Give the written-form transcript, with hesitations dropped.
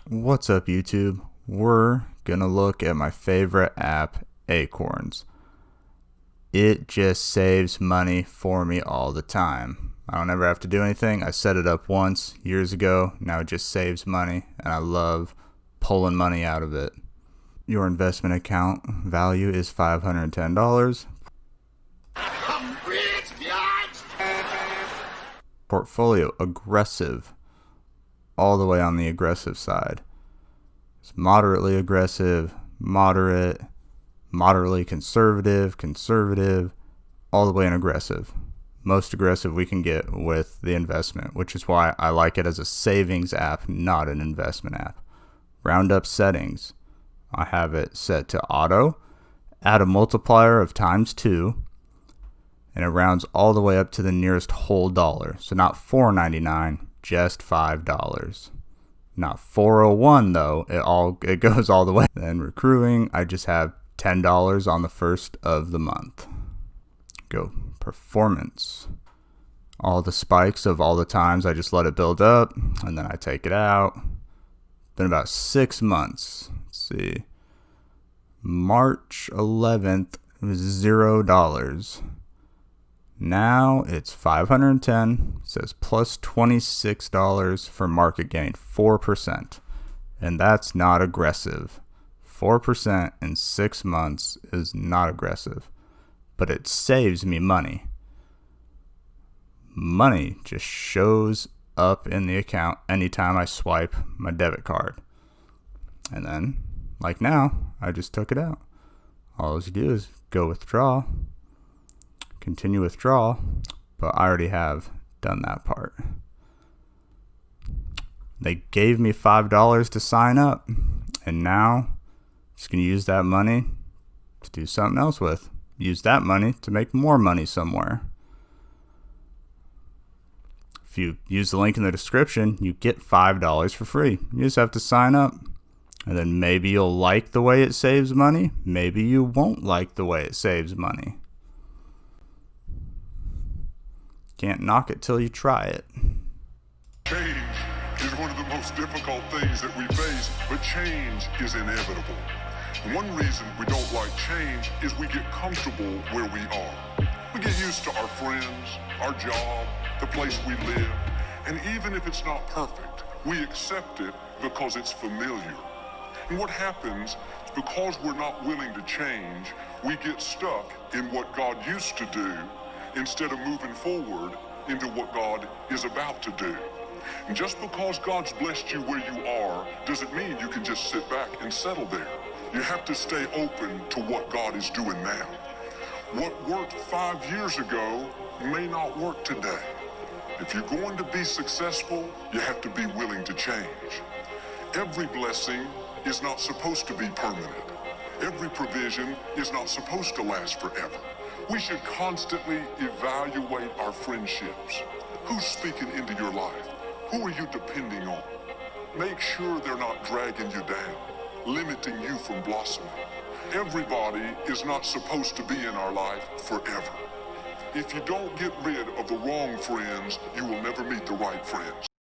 What's up, YouTube? We're gonna look at my favorite app, Acorns. It just saves money for me all the time. I don't ever have to do anything. I set it up once years ago. Now it just saves money, and I love pulling money out of it. Your investment account value is $510. I'm rich, bitch! Portfolio aggressive, all the way on the aggressive side. It's moderately aggressive, moderate, moderately conservative, conservative, all the way in aggressive. Most aggressive we can get with the investment, which is why I like it as a savings app, not an investment app. Roundup settings. I have it set to auto. Add a multiplier of ×2, and it rounds all the way up to the nearest whole dollar. So not $4.99, just $5. Not 401 though. It goes all the way. Then recruiting, I just have $10 on the first of the month. Go performance. All the spikes of all the times I just let it build up and then I take it out. Been about 6 months. Let's see. March 11th, it was $0. Now it's 510. It says plus $26 for market gain, 4%. And that's not aggressive. 4% in 6 months is not aggressive. But it saves me money. Money just shows up in the account anytime I swipe my debit card. And then, like now, I just took it out. All you do is go withdraw. Continue withdrawal, but I already have done that part. They gave me $5 to sign up, and now I'm just going to use that money to do something else with. Use that money to make more money somewhere. If you use the link in the description, you get $5 for free. You just have to sign up, and then maybe you'll like the way it saves money. Maybe you won't like the way it saves money. Can't knock it till you try it. Change is one of the most difficult things that we face, but change is inevitable. One reason we don't like change is we get comfortable where we are. We get used to our friends, our job, the place we live, and even if it's not perfect, we accept it because it's familiar. And what happens is because we're not willing to change, we get stuck in what God used to do instead of moving forward into what God is about to do. And just because God's blessed you where you are doesn't mean you can just sit back and settle there. You have to stay open to what God is doing now. What worked 5 years ago may not work today. If you're going to be successful, you have to be willing to change. Every blessing is not supposed to be permanent. Every provision is not supposed to last forever. We should constantly evaluate our friendships. Who's speaking into your life? Who are you depending on? Make sure they're not dragging you down, limiting you from blossoming. Everybody is not supposed to be in our life forever. If you don't get rid of the wrong friends, you will never meet the right friends.